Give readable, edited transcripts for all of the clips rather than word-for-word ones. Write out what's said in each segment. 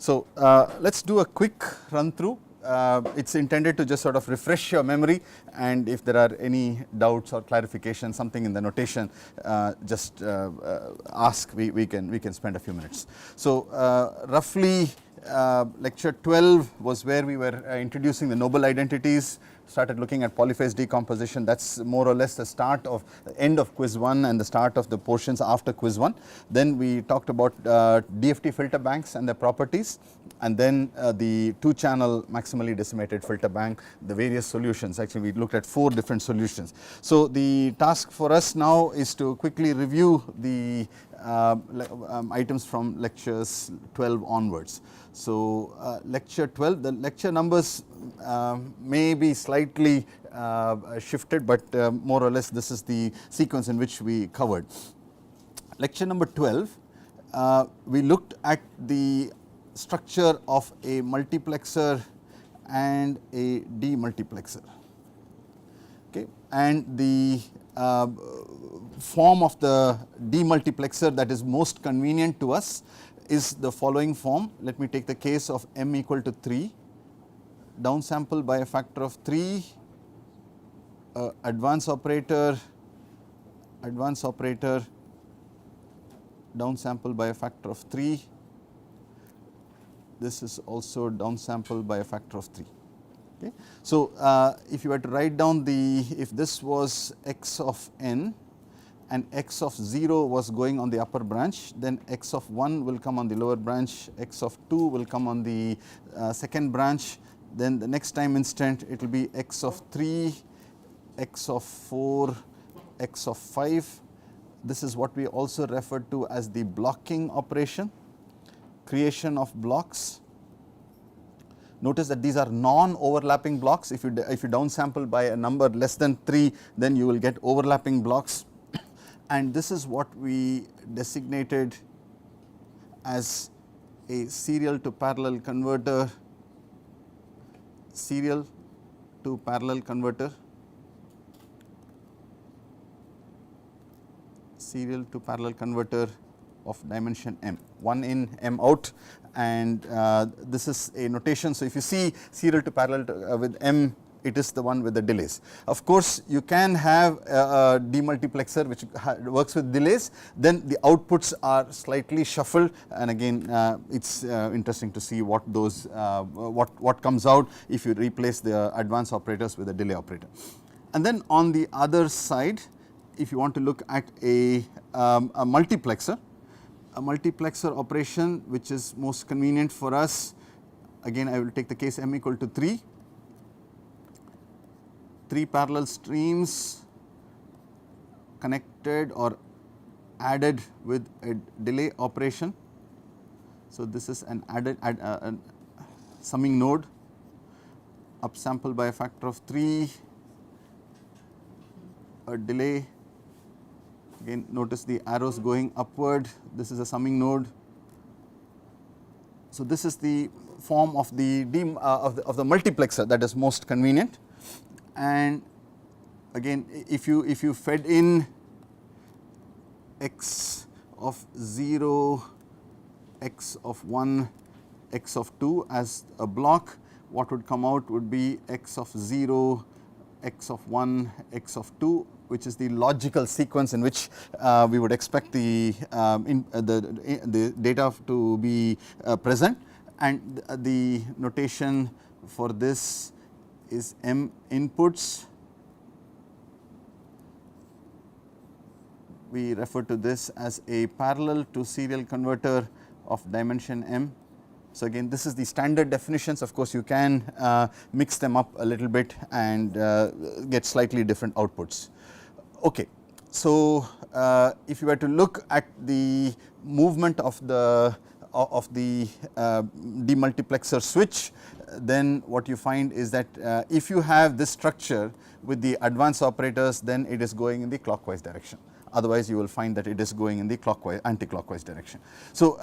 So, let us do a quick run through. It is intended to just sort of refresh your memory, and if there are any doubts or clarification, something in the notation, just ask, we can spend a few minutes. So, roughly lecture 12 was where we were introducing the noble identities, started looking at polyphase decomposition. That is more or less the start of the end of quiz 1 and the start of the portions after quiz 1. Then we talked about DFT filter banks and their properties, and then the 2-channel maximally decimated filter bank, the various solutions. Actually, we looked at 4 different solutions. So, the task for us now is to quickly review the items from lectures 12 onwards. So, lecture 12, the lecture numbers may be slightly shifted, but more or less this is the sequence in which we covered. Lecture number 12, we looked at the structure of a multiplexer and a demultiplexer, okay, and the form of the demultiplexer that is most convenient to us is the following form. Let me take the case of m equal to 3, downsample by a factor of 3, advance operator, downsample by a factor of 3, this is also downsample by a factor of 3. Okay. So, if you were to write down if this was x of n and x of 0 was going on the upper branch, then x of 1 will come on the lower branch, x of 2 will come on the second branch, then the next time instant it will be x of 3, x of 4, x of 5. This is what we also refer to as the blocking operation, creation of blocks. Notice that these are non-overlapping blocks. If you downsample by a number less than 3, then you will get overlapping blocks, and this is what we designated as a serial to parallel converter, of dimension m, 1 in m out, and this is a notation. So, if you see serial to parallel with m, it is the one with the delays. Of course, you can have a demultiplexer which works with delays, then the outputs are slightly shuffled, and again it is interesting to see what those what comes out if you replace the advance operators with a delay operator. And then on the other side, if you want to look at a multiplexer operation which is most convenient for us, again I will take the case m equal to 3 parallel streams connected or added with a delay operation. So, this is an added summing node, upsample by a factor of 3, a delay, again notice the arrows going upward, this is a summing node. So, this is the form of the multiplexer that is most convenient, and again if you fed in x of 0, x of 1, x of 2 as a block, what would come out would be x of 0, x of 1, x of 2, which is the logical sequence in which we would expect the data to be present, and the notation for this is m inputs. We refer to this as a parallel to serial converter of dimension m. So, again this is the standard definitions. Of course, you can mix them up a little bit and get slightly different outputs. Okay. So, if you were to look at the movement of the demultiplexer switch, then what you find is that if you have this structure with the advance operators, then it is going in the clockwise direction. Otherwise, you will find that it is going in the anti-clockwise direction. So,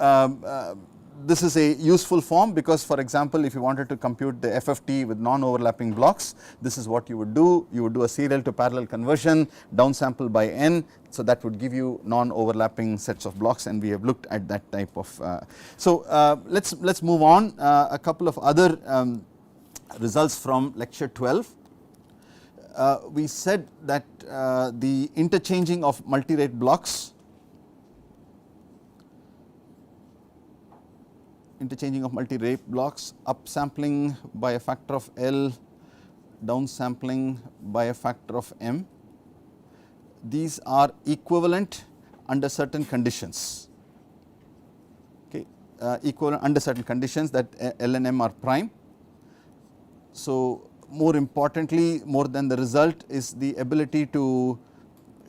this is a useful form, because for example, if you wanted to compute the FFT with non-overlapping blocks, this is what you would do. You would do a serial to parallel conversion, downsample by n, so that would give you non-overlapping sets of blocks, and we have looked at that type of. Let's move on. A couple of other results from lecture 12. We said that the interchanging of multirate blocks, upsampling by a factor of L, downsampling by a factor of M, these are equivalent under certain conditions. Okay, equivalent under certain conditions that L and M are prime. So, more importantly, more than the result, is the ability to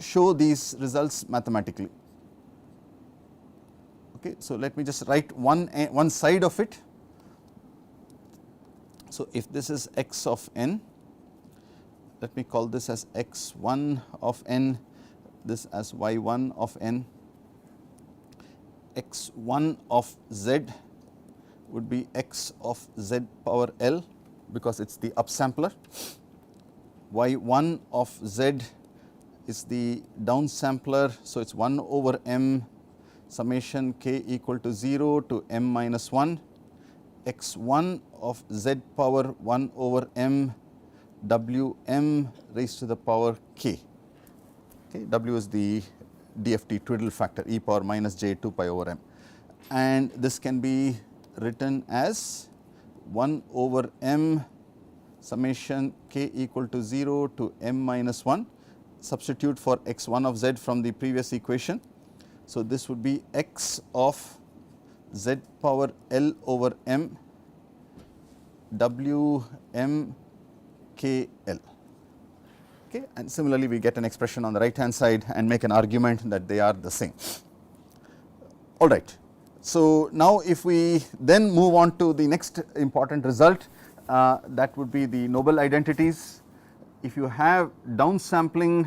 show these results mathematically. Okay, so let me just write one side of it. So, if this is x of n, let me call this as x1 of n, this as y1 of n, x1 of z would be x of z power L, because it is the upsampler, y1 of z is the downsampler, so it is 1 over m summation k equal to 0 to m minus 1, x1 of z power 1 over m w m raised to the power k. Okay, w is the DFT twiddle factor, e power minus j 2 pi over m, and this can be written as 1 over m summation k equal to 0 to m minus 1, substitute for x1 of z from the previous equation. So, this would be x of z power L over m w m k L. Okay, and similarly we get an expression on the right hand side and make an argument that they are the same. All right. So, now if we then move on to the next important result, that would be the Nobel identities. If you have downsampling,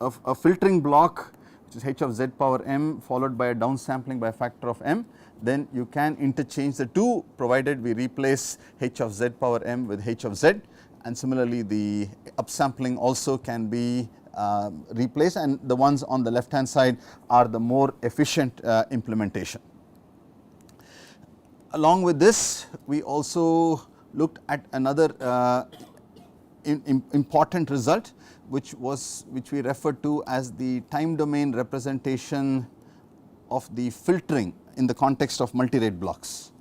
a filtering block which is h of z power m followed by a downsampling by a factor of m, then you can interchange the two, provided we replace h of z power m with h of z, and similarly the upsampling also can be replaced, and the ones on the left hand side are the more efficient implementation. Along with this, we also looked at another important result, which we referred to as the time domain representation of the filtering in the context of multirate blocks.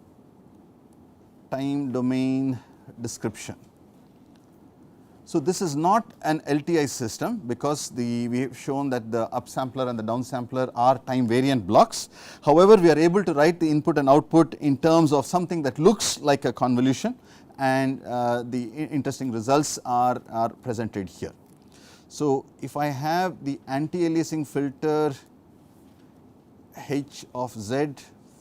Time domain description. So, this is not an LTI system, because we have shown that the upsampler and the downsampler are time variant blocks. However, we are able to write the input and output in terms of something that looks like a convolution, and the interesting results are presented here. So, if I have the anti-aliasing filter h of z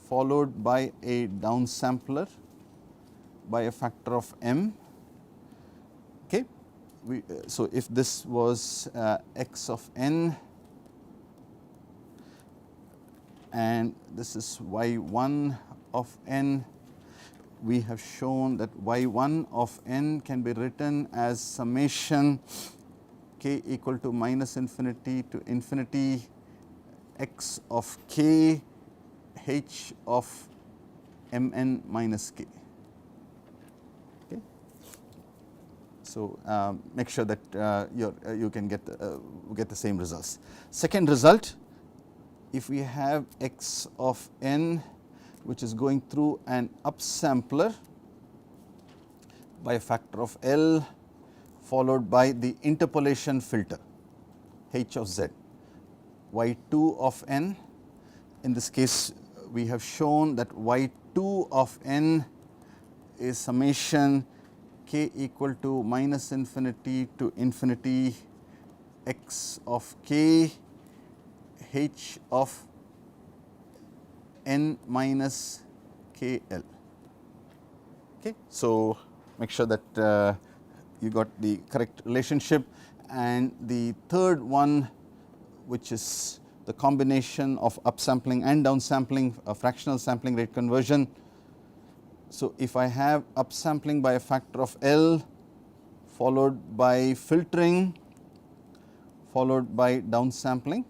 followed by a downsampler by a factor of m, okay. So, if this was x of n and this is y1 of n, we have shown that y1 of n can be written as summation k equal to minus infinity to infinity x of k h of mn minus k. Okay. So, make sure that you can get the same results. Second result, if we have x of n which is going through an upsampler by a factor of L followed by the interpolation filter h of z, y2 of n, in this case we have shown that y2 of n is summation k equal to minus infinity to infinity x of k h of n minus k L. Okay. So, make sure that you got the correct relationship, and the third one, which is the combination of upsampling and downsampling, a fractional sampling rate conversion. So, if I have upsampling by a factor of L followed by filtering followed by downsampling,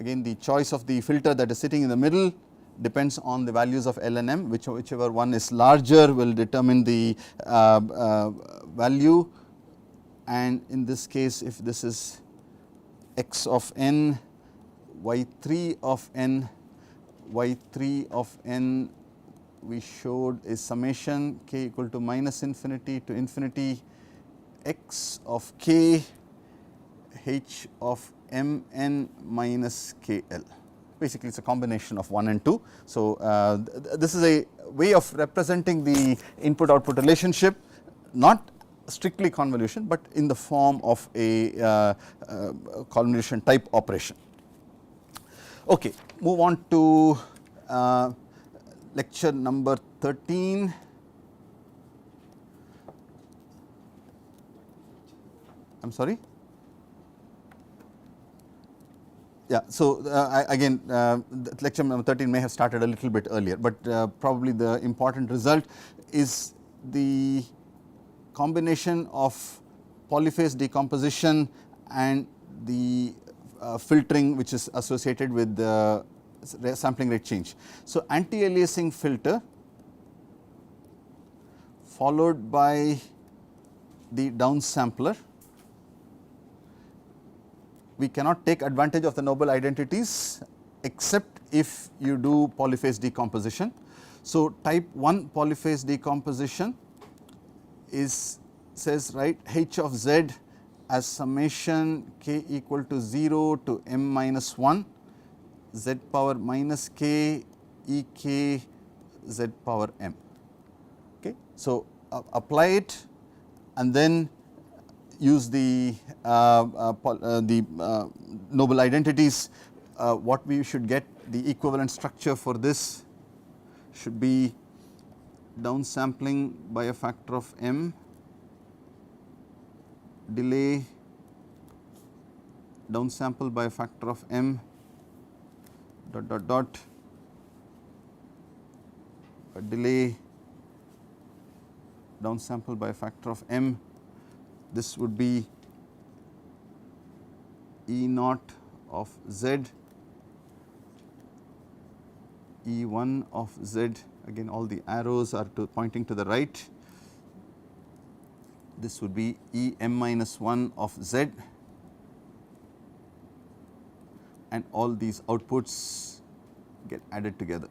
again the choice of the filter that is sitting in the middle depends on the values of L and M, whichever one is larger will determine the value, and in this case if this is x of n, y3 of n, y3 of n we showed is summation k equal to minus infinity to infinity x of k h of m n minus k l. Basically, it is a combination of 1 and 2. So, this is a way of representing the input output relationship, not strictly convolution, but in the form of a convolution type operation. Okay, move on to lecture number 13. I am sorry. Yeah, so again lecture number 13 may have started a little bit earlier, but probably the important result is the combination of polyphase decomposition and the filtering which is associated with the sampling rate change. So, anti-aliasing filter followed by the downsampler, we cannot take advantage of the noble identities except if you do polyphase decomposition. So, type 1 polyphase decomposition is says right h of z as summation k equal to 0 to m minus 1 z power minus k e k z power m. Okay. So, apply it and then use the noble identities. What we should get, the equivalent structure for this should be downsampling by a factor of m, delay downsample by a factor of m dot dot dot, a delay downsample by a factor of m. This would be E naught of z, E1 of z, again all the arrows are pointing to the right. This would be E m minus 1 of z, and all these outputs get added together.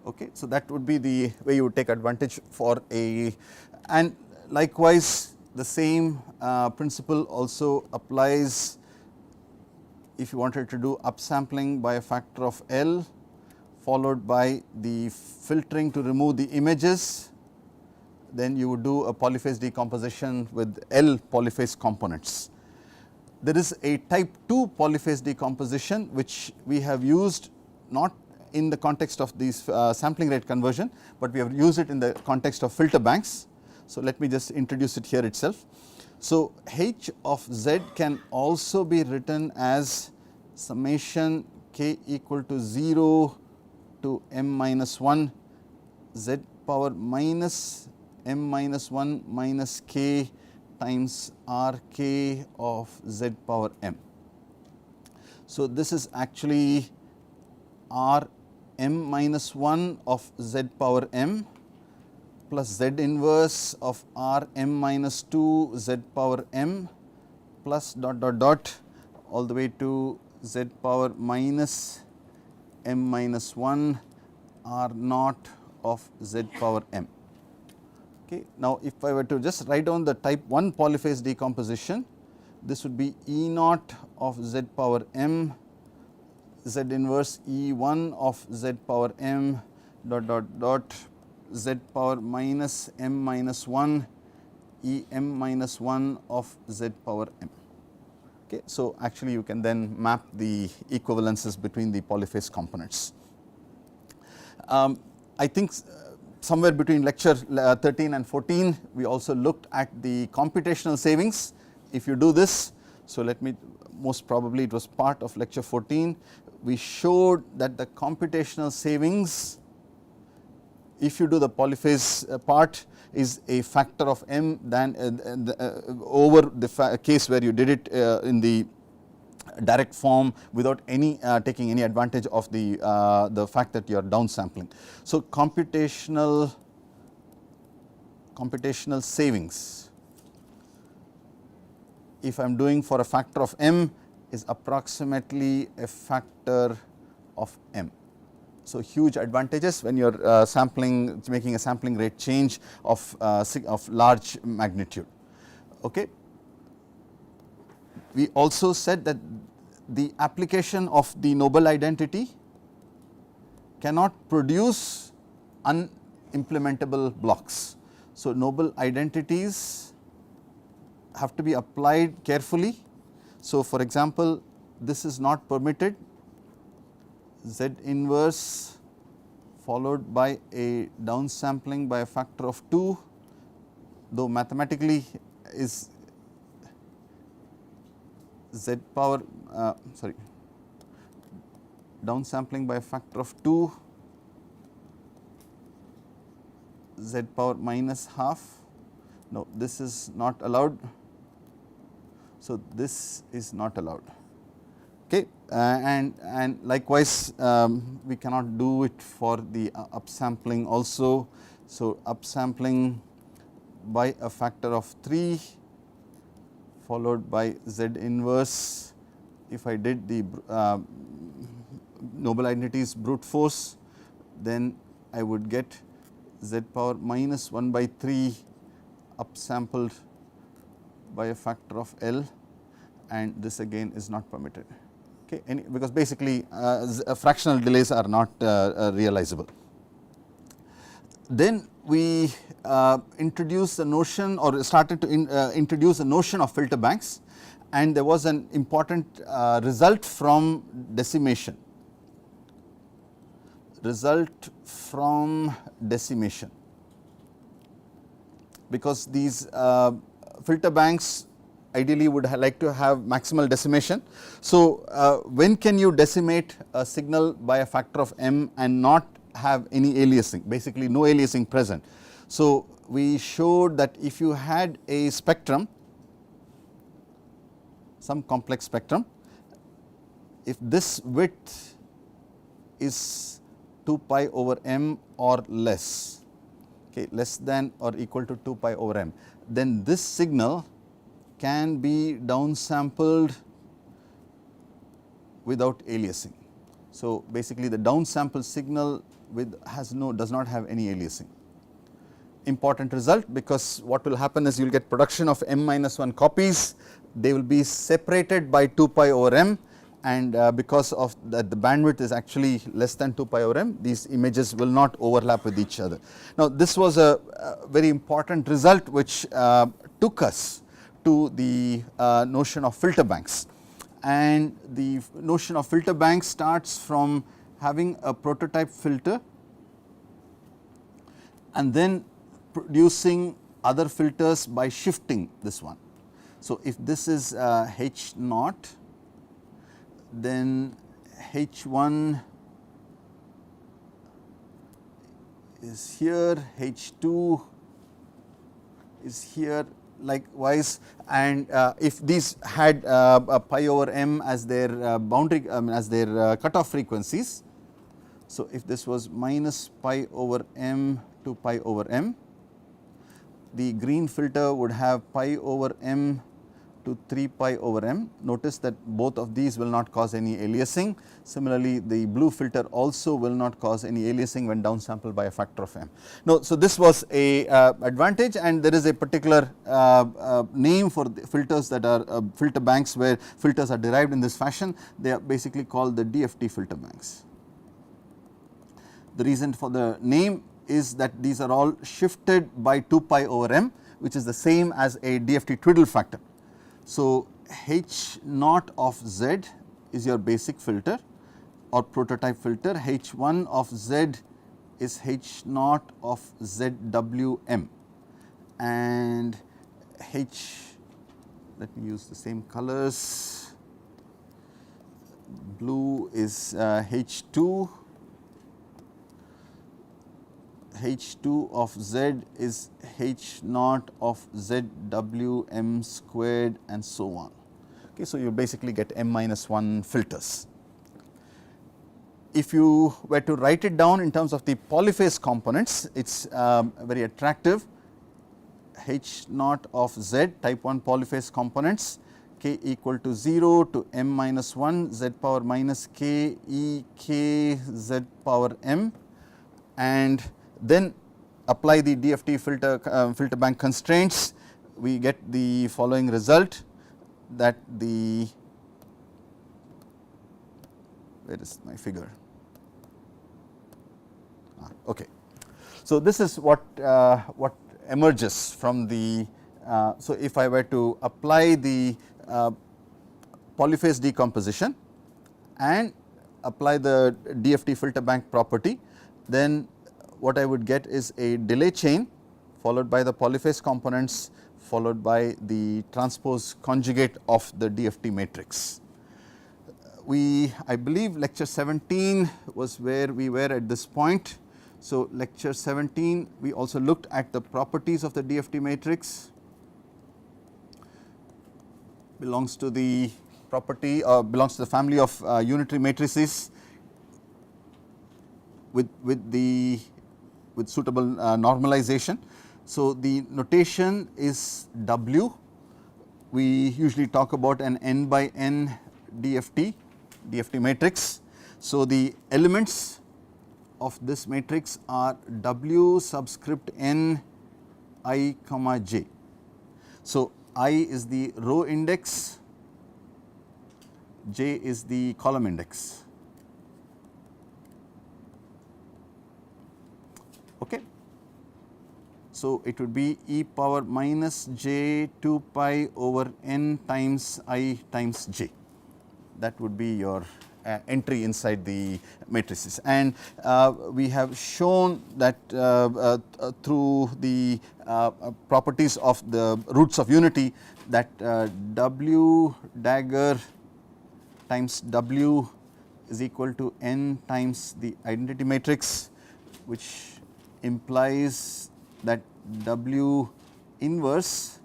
Okay. So, that would be the way you would take advantage for a, and likewise the same principle also applies if you wanted to do upsampling by a factor of L followed by the filtering to remove the images, then you would do a polyphase decomposition with L polyphase components. There is a type 2 polyphase decomposition which we have used not in the context of these sampling rate conversion, but we have used it in the context of filter banks. So, let me just introduce it here itself. So, h of z can also be written as summation k equal to 0 to m minus 1 z power minus m minus 1 minus k times r k of z power m. So, this is actually r m minus 1 of z power m plus z inverse of r m minus 2 z power m plus dot dot dot all the way to z power minus m minus 1 r naught of z power m. Okay. Now, if I were to just write down the type 1 polyphase decomposition, this would be E naught of z power m z inverse E1 of z power m dot dot dot z power minus m minus 1 E m minus 1 of z power m. Okay. So, actually you can then map the equivalences between the polyphase components. I think somewhere between lecture 13 and 14, we also looked at the computational savings. If you do this, so let me, most probably it was part of lecture 14, we showed that the computational savings, if you do the polyphase part, is a factor of m than over the case where you did it in the direct form without any taking any advantage of the fact that you are downsampling. So computational savings, if I am doing for a factor of m, is approximately a factor of m. So huge advantages when you are sampling, making a sampling rate change of large magnitude. Okay. We also said that the application of the noble identity cannot produce unimplementable blocks. So noble identities have to be applied carefully. So for example, this is not permitted, Z inverse followed by a downsampling by a factor of 2, though mathematically is Z power downsampling by a factor of 2, Z power minus half. No, this is not allowed. So this is not allowed. Okay, and likewise we cannot do it for the upsampling also. So upsampling by a factor of 3 followed by Z inverse. If I did the noble identities brute force, then I would get Z power minus 1 by 3 upsampled by a factor of L, and this again is not permitted. Okay, because basically fractional delays are not realizable. Then we introduced the notion, or started to introduce the notion of filter banks, and there was an important result from decimation. Because these filter banks ideally would like to have maximal decimation. So when can you decimate a signal by a factor of m and not have any aliasing, basically no aliasing present. So we showed that if you had a spectrum, some complex spectrum, if this width is 2 pi over m or less, okay, less than or equal to 2 pi over m, then this signal can be downsampled without aliasing. So basically the downsample signal does not have any aliasing. Important result, because what will happen is you will get production of m minus 1 copies, they will be separated by 2 pi over m, and because of that the bandwidth is actually less than 2 pi over m, these images will not overlap with each other. Now this was a very important result which took us to the notion of filter banks, and the notion of filter banks starts from having a prototype filter and then producing other filters by shifting this one. So if this is H naught, then H1 is here, H2 is here, likewise, and if these had pi over m as their boundary, as their cutoff frequencies. So if this was minus pi over m to pi over m, the green filter would have pi over m to 3 pi over m. Notice that both of these will not cause any aliasing. Similarly, the blue filter also will not cause any aliasing when downsampled by a factor of m. Now, so this was a advantage, and there is a particular name for the filters that are filter banks where filters are derived in this fashion. They are basically called the DFT filter banks. The reason for the name is that these are all shifted by 2 pi over m, which is the same as a DFT twiddle factor. So H naught of Z is your basic filter or prototype filter, H1 of Z is H naught of ZWM, and H, let me use the same colors, blue is H2, H2 of Z is H naught of ZWM squared and so on. Okay, so you basically get M minus 1 filters. If you were to write it down in terms of the polyphase components, it is very attractive. H naught of Z type 1 polyphase components, k equal to 0 to M minus 1 Z power minus k e k Z power M, and then apply the DFT filter bank constraints, we get the following result, that the, where is my figure? Okay. So, this is what emerges from the, so if I were to apply the polyphase decomposition and apply the DFT filter bank property, then what I would get is a delay chain followed by the polyphase components followed by the transpose conjugate of the DFT matrix. I believe lecture 17 was where we were at this point. So, lecture 17 we also looked at the properties of the DFT matrix, belongs to the property belongs to the family of unitary matrices with suitable normalization. So, the notation is W. We usually talk about an n by n DFT matrix. So, the elements of this matrix are W subscript n I comma j. So, I is the row index, j is the column index. Okay. So, it would be e power minus j 2 pi over n times I times j, that would be your entry inside the matrices, and we have shown that through the properties of the roots of unity, that W dagger times W is equal to n times the identity matrix, which implies that W inverse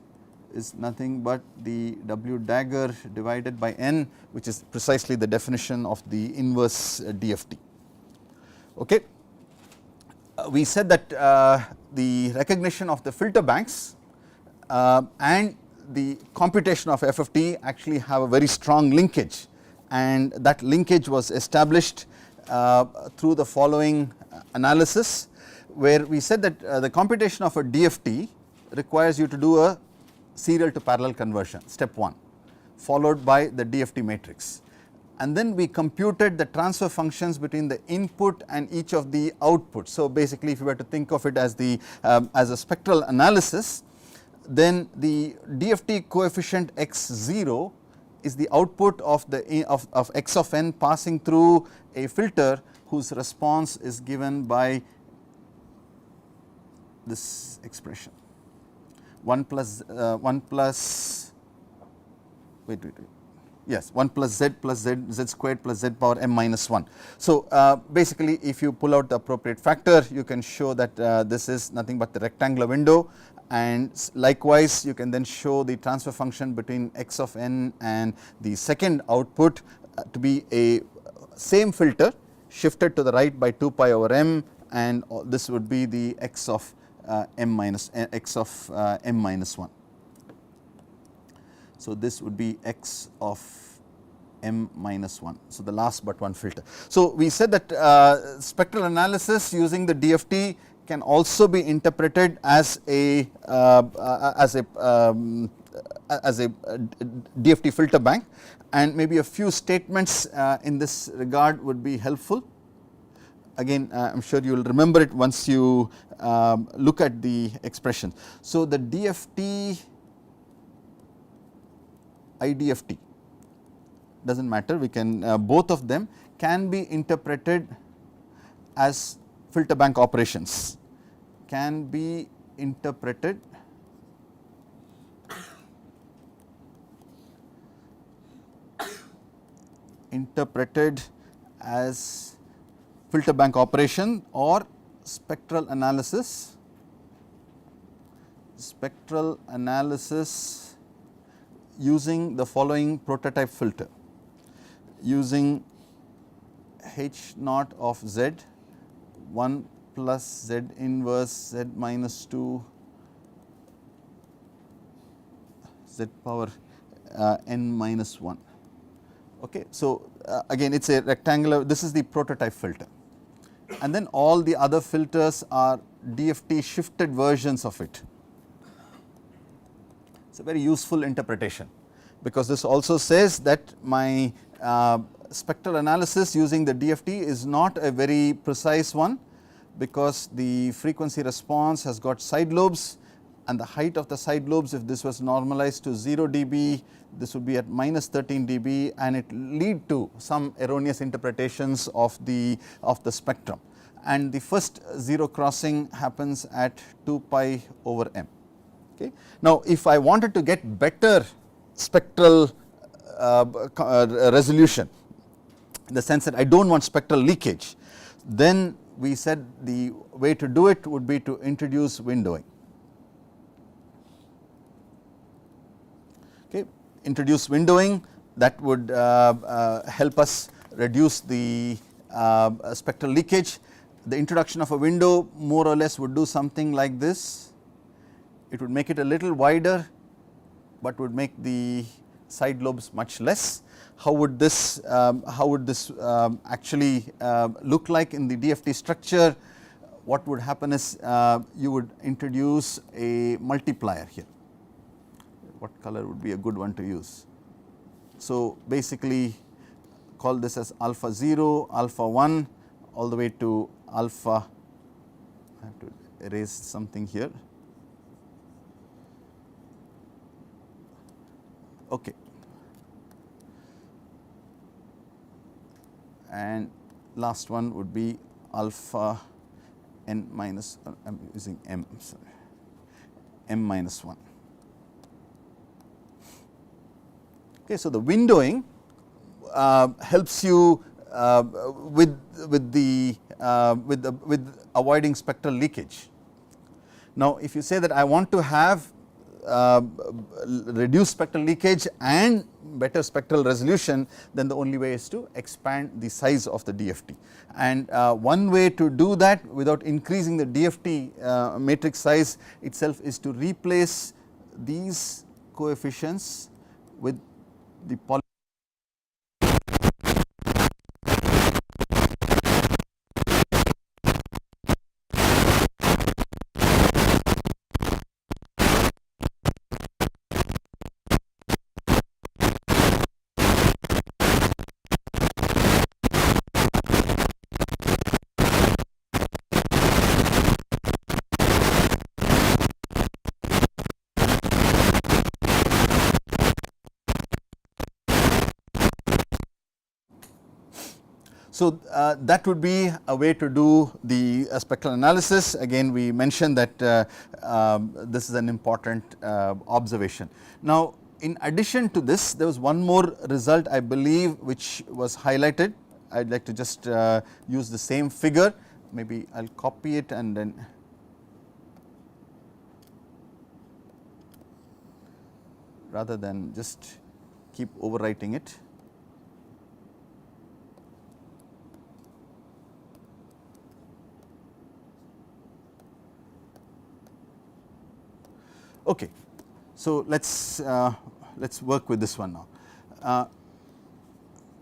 is nothing but the W dagger divided by n, which is precisely the definition of the inverse DFT. Okay. We said that the recognition of the filter banks and the computation of FFT actually have a very strong linkage, and that linkage was established through the following analysis, where we said that the computation of a DFT requires you to do a serial to parallel conversion, step 1, followed by the DFT matrix, and then we computed the transfer functions between the input and each of the outputs. So, basically if you were to think of it as the as a spectral analysis, then the DFT coefficient x0 is the output of the of x of n passing through a filter whose response is given by this expression 1 plus wait yes 1 plus z squared plus z power m minus 1. So, basically if you pull out the appropriate factor, you can show that this is nothing but the rectangular window, and likewise you can then show the transfer function between x of n and the second output to be a same filter shifted to the right by 2 pi over m, and this would be the x of m minus 1. So, this would be x of m minus 1. So, the last but one filter. So, we said that spectral analysis using the DFT can also be interpreted as a DFT filter bank, and maybe a few statements in this regard would be helpful. Again, I am sure you will remember it once you look at the expression. So, the DFT IDFT does not matter, we can both of them can be interpreted as filter bank operations can be interpreted as filter bank operation or spectral analysis using the following prototype filter, using H naught of Z 1 plus Z inverse Z minus 2 Z power n minus 1. Okay. So, again it is a rectangular, this is the prototype filter, and then all the other filters are DFT shifted versions of it. It is a very useful interpretation, because this also says that my spectral analysis using the DFT is not a very precise one, because the frequency response has got side lobes, and the height of the side lobes, if this was normalized to 0 dB, this would be at minus 13 dB, and it lead to some erroneous interpretations of the spectrum, and the first zero crossing happens at 2 pi over m. Okay. Now, if I wanted to get better spectral resolution, in the sense that I do not want spectral leakage, then we said the way to do it would be to introduce windowing. Okay. Introduce windowing, that would help us reduce the spectral leakage. The introduction of a window more or less would do something like this. It would make it a little wider, but would make the side lobes much less. How would this actually look like in the DFT structure? What would happen is you would introduce a multiplier here. What color would be a good one to use? So, basically call this as alpha 0, alpha 1 all the way to alpha, I have to erase something here. Okay. And last one would be alpha n minus, I am using m, sorry, m minus 1. Okay, so the windowing helps you with avoiding spectral leakage. Now, if you say that I want to have reduce spectral leakage and better spectral resolution, then the only way is to expand the size of the DFT, and one way to do that without increasing the DFT matrix size itself is to replace these coefficients with the poly. So, that would be a way to do the spectral analysis. Again, we mentioned that this is an important observation. Now, in addition to this, there was one more result I believe which was highlighted. I would like to just use the same figure, maybe I will copy it and then rather than just keep overwriting it. Okay. So, let us work with this one now.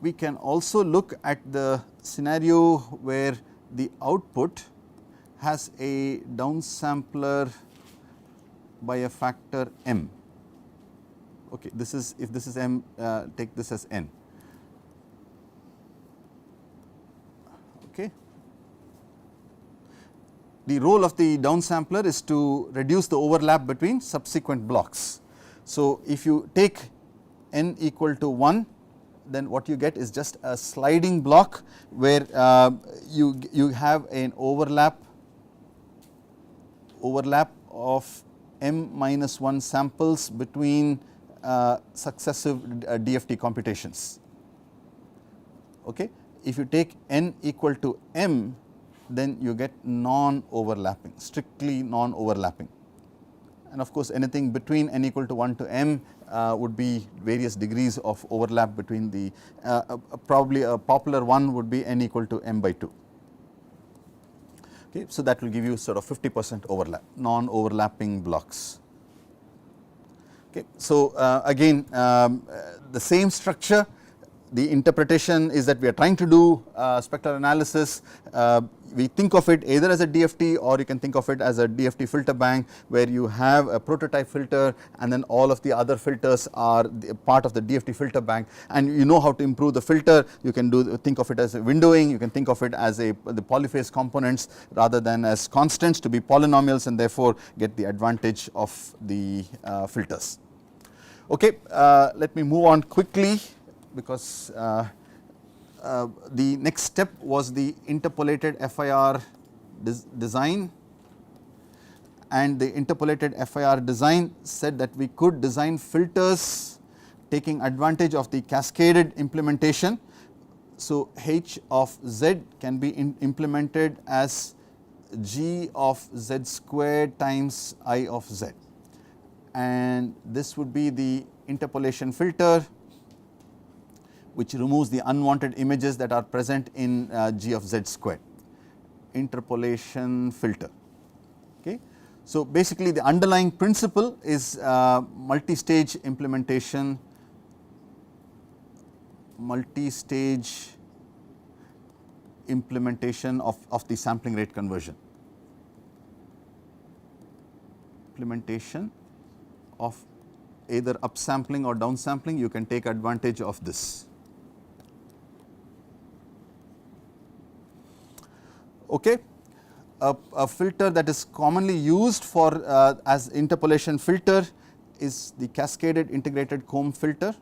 We can also look at the scenario where the output has a downsampler by a factor m. Okay, this is, if this is m, take this as n. Okay. The role of the downsampler is to reduce the overlap between subsequent blocks. So, if you take n equal to 1, then what you get is just a sliding block where you have an overlap of m minus 1 samples between successive DFT computations. Okay. If you take n equal to m, then you get non-overlapping, strictly non-overlapping, and of course anything between n equal to 1 to m would be various degrees of overlap between the probably a popular one would be n equal to m by 2. Okay, so that will give you sort of 50% overlap, non-overlapping blocks. Okay, so again the same structure. The interpretation is that we are trying to do spectral analysis. We think of it either as a DFT, or you can think of it as a DFT filter bank, where you have a prototype filter and then all of the other filters are part of the DFT filter bank, and you know how to improve the filter. You can think of it as a windowing, you can think of it as the polyphase components rather than as constants to be polynomials, and therefore get the advantage of the filters. Okay, let me move on quickly, because the next step was the interpolated FIR design, and the interpolated FIR design said that we could design filters taking advantage of the cascaded implementation. So H of Z can be implemented as G of Z squared times I of Z, and this would be the interpolation filter which removes the unwanted images that are present in G of Z squared, interpolation filter. Okay. So basically the underlying principle is multi-stage implementation, of the sampling rate conversion, implementation of either upsampling or downsampling. You can take advantage of this. Okay. A filter that is commonly used for as interpolation filter is the cascaded integrated comb filter,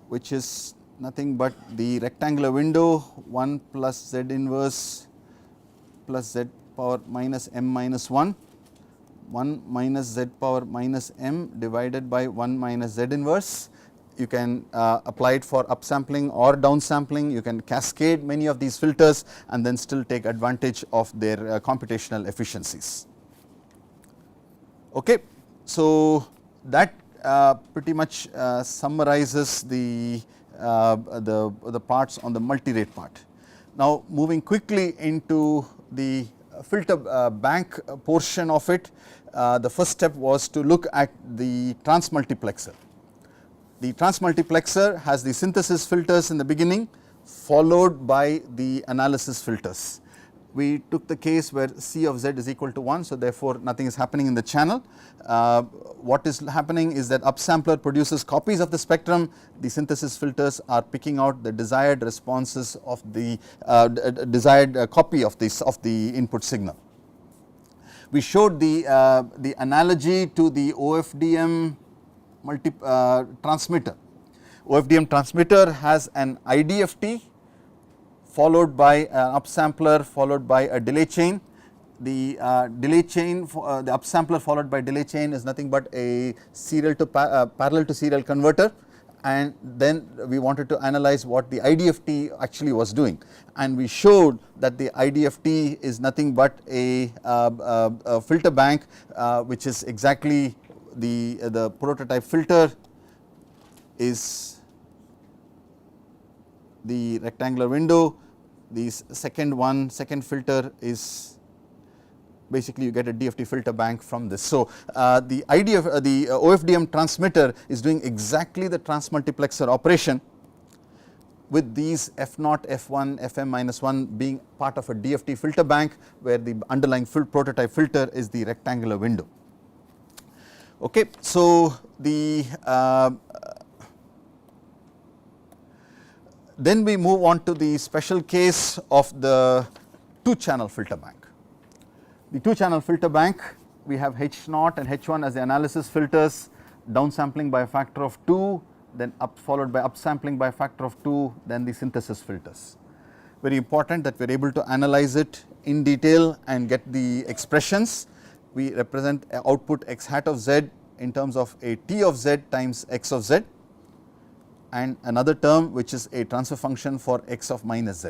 which is nothing but the rectangular window 1 plus Z inverse plus Z power minus m minus 1, 1 minus Z power minus m divided by 1 minus Z inverse. You can apply it for upsampling or downsampling. You can cascade many of these filters and then still take advantage of their computational efficiencies. Okay. So that pretty much summarizes the parts on the multirate part. Now moving quickly into the filter bank portion of it, the first step was to look at the transmultiplexer. The transmultiplexer has the synthesis filters in the beginning, followed by the analysis filters. We took the case where C of Z is equal to 1, so therefore nothing is happening in the channel. What is happening is that upsampler produces copies of the spectrum. The synthesis filters are picking out the desired responses of the desired copy of the input signal. We showed the analogy to the OFDM transmitter. OFDM transmitter has an IDFT followed by an upsampler followed by a delay chain. The delay chain, the upsampler followed by delay chain is nothing but a serial to parallel to serial converter, and then we wanted to analyze what the IDFT actually was doing, and we showed that the IDFT is nothing but a filter bank which is exactly the prototype filter is the rectangular window. The second filter is basically you get a DFT filter bank from this. So the idea of the OFDM transmitter is doing exactly the transmultiplexer operation, with these F0, F1, Fm minus 1 being part of a DFT filter bank, where the underlying prototype filter is the rectangular window. Okay, so the then we move on to the special case of the 2-channel filter bank. The 2-channel filter bank, we have H0 and H1 as the analysis filters, downsampling by a factor of 2 then followed by upsampling by a factor of 2, then the synthesis filters. Very important that we are able to analyze it in detail and get the expressions. We represent output x hat of z in terms of a t of z times x of z, and another term which is a transfer function for x of minus z.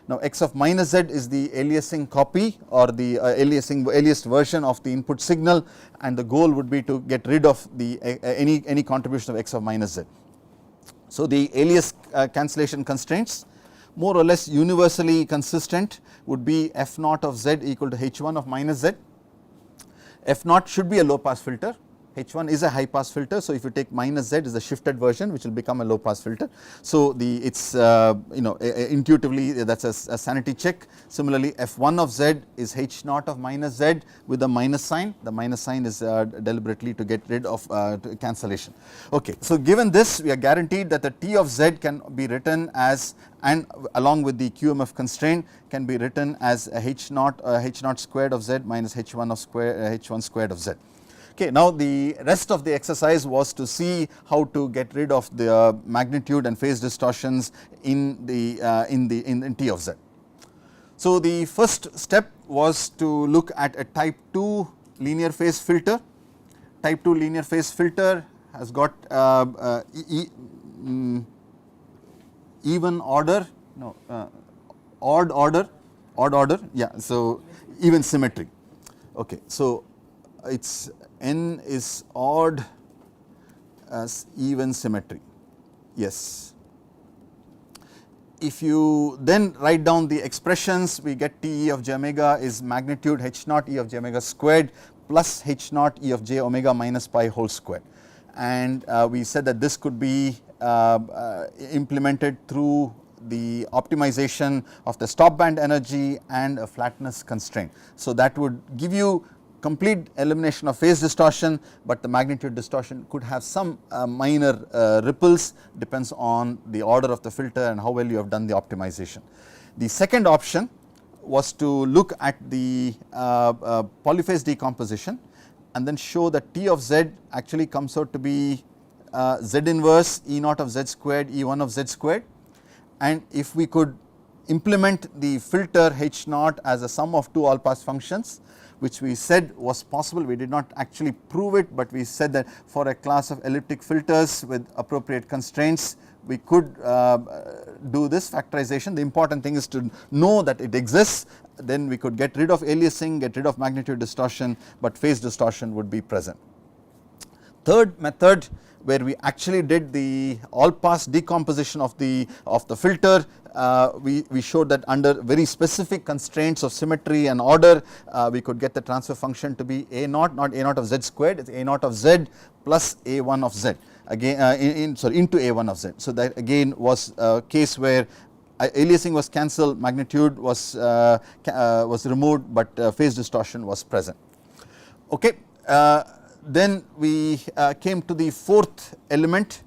Now, x of minus z is the aliasing copy or the aliased version of the input signal, and the goal would be to get rid of the any contribution of x of minus z. So, the alias cancellation constraints more or less universally consistent would be f naught of z equal to h1 of minus z. F naught should be a low pass filter, H1 is a high pass filter. So, if you take minus Z is the shifted version which will become a low pass filter. So, it is intuitively that is a sanity check. Similarly, F1 of Z is H naught of minus Z with a minus sign. The minus sign is deliberately to get rid of cancellation. Okay. So, given this, we are guaranteed that the T of Z can be written as, and along with the QMF constraint, can be written as H naught squared of Z minus H1 of H1 squared of Z. Okay, now the rest of the exercise was to see how to get rid of the magnitude and phase distortions in T of Z. So, the first step was to look at a type 2 linear phase filter. Type 2 linear phase filter has got even order, no, odd order, yeah. So, even symmetry. Okay, so its n is odd as even symmetry, yes. If you then write down the expressions, we get T e of j omega is magnitude H naught e of j omega squared plus H naught e of j omega minus pi whole squared, and we said that this could be implemented through the optimization of the stop band energy and a flatness constraint. So, that would give you complete elimination of phase distortion, but the magnitude distortion could have some minor ripples, depends on the order of the filter and how well you have done the optimization. The second option was to look at the polyphase decomposition and then show that T of Z actually comes out to be Z inverse E naught of Z squared E1 of Z squared, and if we could implement the filter H naught as a sum of two all pass functions, which we said was possible. We did not actually prove it, but we said that for a class of elliptic filters with appropriate constraints, we could do this factorization. The important thing is to know that it exists, then we could get rid of aliasing, get rid of magnitude distortion, but phase distortion would be present. Third method, where we actually did the all pass decomposition of the filter, we showed that under very specific constraints of symmetry and order, we could get the transfer function to be A naught, not A naught of Z squared, it is A naught of Z plus A1 of Z, again into A1 of Z. So, that again was a case where aliasing was cancelled, magnitude was removed, but phase distortion was present. Okay. Then we came to the fourth element,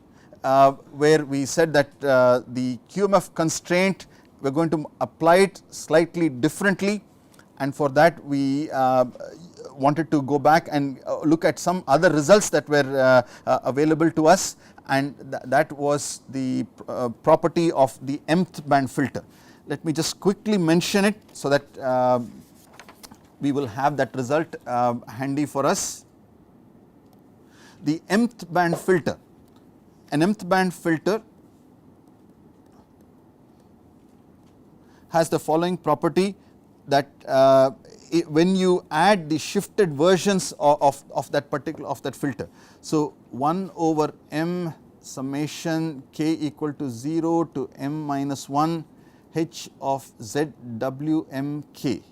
where we said that the QMF constraint, we are going to apply it slightly differently, and for that we wanted to go back and look at some other results that were available to us, and that was the property of the mth band filter. Let me just quickly mention it so that we will have that result handy for us. The mth band filter, an mth band filter has the following property, that when you add the shifted versions of that filter, so 1 over m summation k equal to 0 to m minus 1 h of z w m k,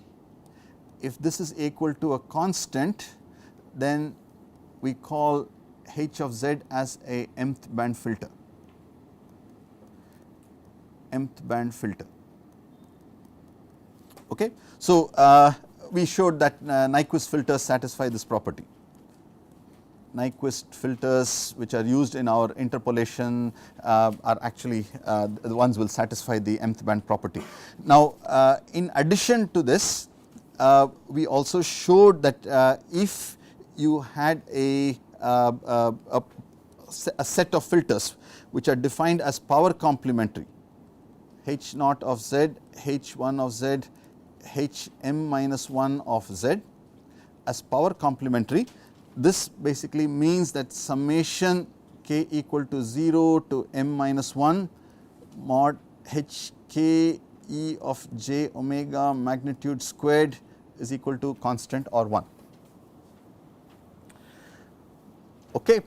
if this is equal to a constant, then we call H of Z as a mth band filter, mth band filter. Okay. So, we showed that Nyquist filters satisfy this property. Nyquist filters which are used in our interpolation are actually the ones will satisfy the mth band property. Now, in addition to this, we also showed that if you had a set of filters which are defined as power complementary, H naught of Z, H1 of Z, Hm minus 1 of Z as power complementary. This basically means that summation k equal to 0 to m minus 1 mod h k e of j omega magnitude squared is equal to constant or 1. Okay.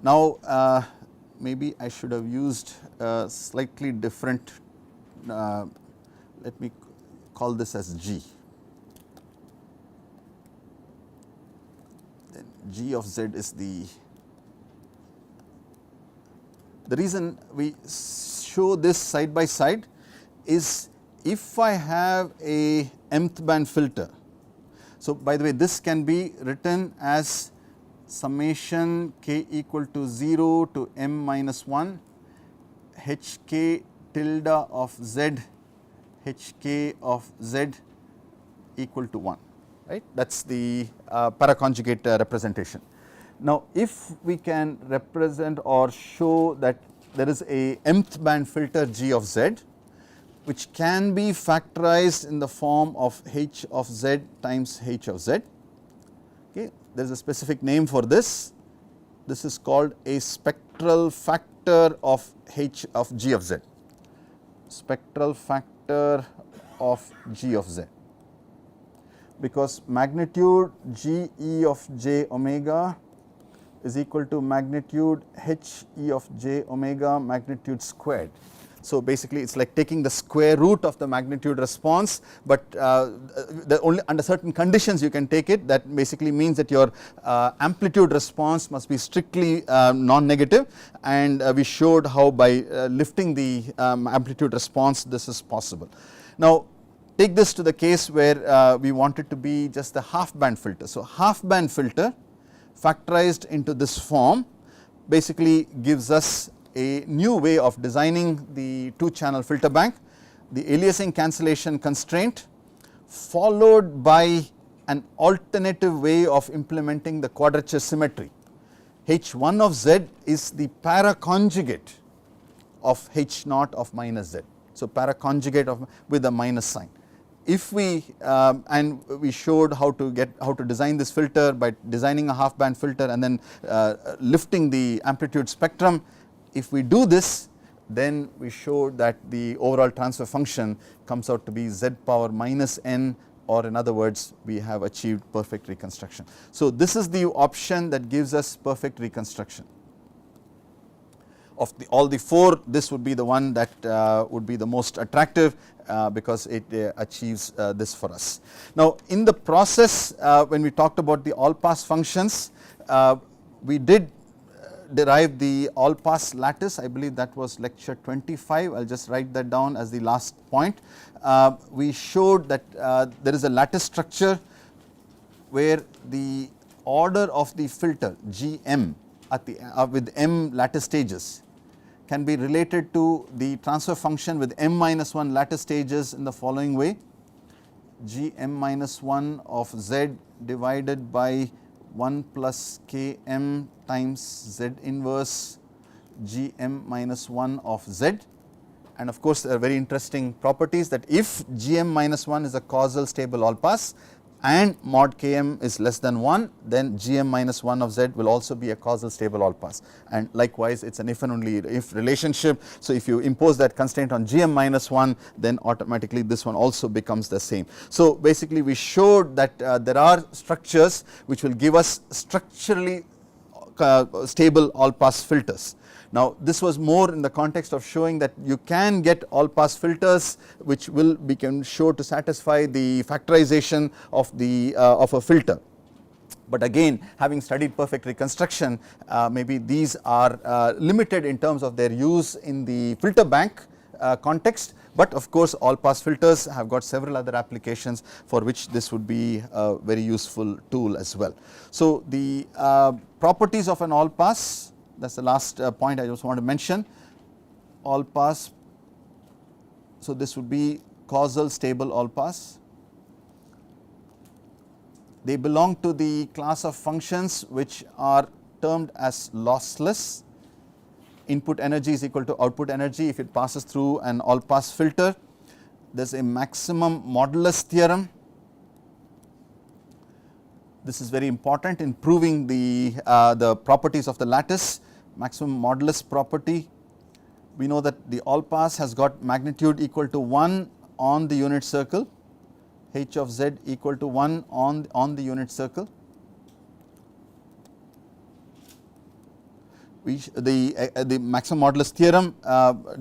Now, maybe I should have used a slightly different, let me call this as G. Then G of Z is the reason we show this side by side is if I have a mth band filter. So, by the way, this can be written as summation k equal to 0 to m minus 1 h k tilde of Z h k of Z equal to 1, right. That is the paraconjugate representation. Now, if we can represent or show that there is a mth band filter G of Z, which can be factorized in the form of h of Z times h of Z. Okay. There is a specific name for this. This is called a spectral factor of h of G of Z, spectral factor of G of Z, because magnitude G e of j omega is equal to magnitude h e of j omega magnitude squared. So, basically it is like taking the square root of the magnitude response, but the only under certain conditions you can take it. That basically means that your amplitude response must be strictly non-negative, and we showed how by lifting the amplitude response this is possible. Now, take this to the case where we want it to be just the half band filter. So, half band filter factorized into this form basically gives us a new way of designing the 2-channel filter bank, the aliasing cancellation constraint followed by an alternative way of implementing the quadrature symmetry. H1 of Z is the paraconjugate of H naught of minus Z. So, paraconjugate of with a minus sign. If we and we showed how to design this filter by designing a half band filter and then lifting the amplitude spectrum. If we do this, then we showed that the overall transfer function comes out to be Z power minus n, or in other words we have achieved perfect reconstruction. So, this is the option that gives us perfect reconstruction. Of all the 4, this would be the one that would be the most attractive because it achieves this for us. Now, in the process when we talked about the all pass functions, we did derive the all pass lattice. I believe that was lecture 25. I will just write that down as the last point. We showed that there is a lattice structure where the order of the filter Gm at the with m lattice stages can be related to the transfer function with m minus 1 lattice stages in the following way: Gm minus 1 of Z divided by 1 plus Km times Z inverse Gm minus 1 of Z. And of course, there are very interesting properties that if Gm minus 1 is a causal stable all pass and mod Km is less than 1, then Gm minus 1 of Z will also be a causal stable all pass, and likewise it is an if and only if relationship. So, if you impose that constraint on Gm minus 1, then automatically this one also becomes the same. So, basically we showed that there are structures which will give us structurally stable all pass filters. Now, this was more in the context of showing that you can get all pass filters which will become sure to satisfy the factorization of the of a filter. But again, having studied perfect reconstruction, maybe these are limited in terms of their use in the filter bank context, but of course all pass filters have got several other applications for which this would be a very useful tool as well. So, the properties of an all pass, that is the last point I just want to mention. All pass, so this would be causal stable all pass. They belong to the class of functions which are termed as lossless, input energy is equal to output energy if it passes through an all pass filter. There is a maximum modulus theorem. This is very important in proving the properties of the lattice. Maximum modulus property, we know that the all pass has got magnitude equal to 1 on the unit circle, h of z equal to 1 on the unit circle. The maximum modulus theorem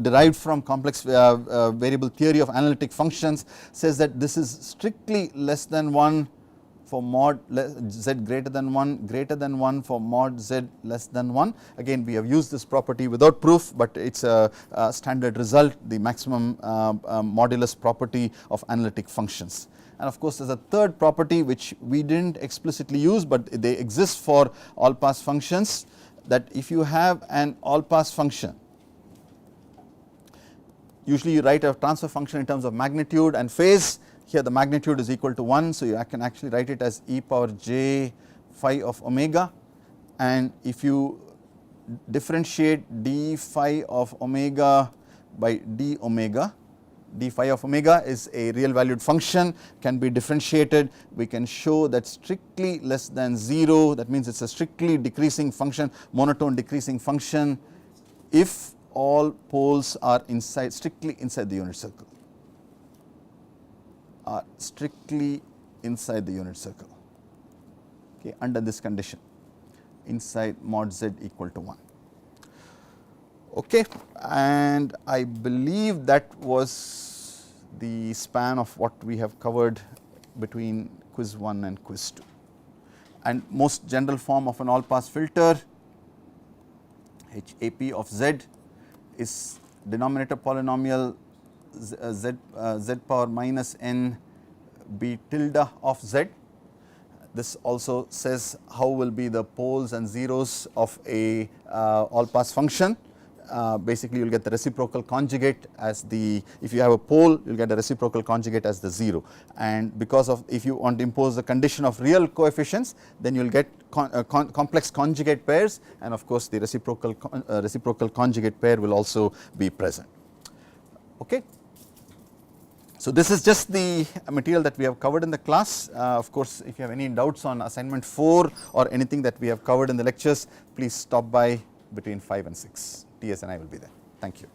derived from complex variable theory of analytic functions says that this is strictly less than 1 for mod z greater than 1 for mod z less than 1. Again, we have used this property without proof, but it is a standard result, the maximum modulus property of analytic functions. And of course, there is a third property which we did not explicitly use, but they exist for all pass functions, that if you have an all pass function, usually you write a transfer function in terms of magnitude and phase. Here the magnitude is equal to 1, so you can actually write it as e power j phi of omega, and if you differentiate d phi of omega by d omega, d phi of omega is a real valued function, can be differentiated. We can show that strictly less than 0, that means it is a strictly decreasing function, monotone decreasing function, if all poles are strictly inside the unit circle, okay, under this condition, inside mod z equal to 1. Okay, and I believe that was the span of what we have covered between quiz 1 and quiz 2. And most general form of an all pass filter, HAP of z is denominator polynomial z power minus n b tilde of z. This also says how will be the poles and zeros of a all pass function. Basically you will get the reciprocal conjugate as the, if you have a pole you will get a reciprocal conjugate as the 0, and because of, if you want to impose the condition of real coefficients, then you will get complex conjugate pairs, and of course the reciprocal conjugate pair will also be present. Okay. So this is just the material that we have covered in the class. Of course, if you have any doubts on assignment 4 or anything that we have covered in the lectures, please stop by between 5 and 6. TS and I will be there. Thank you.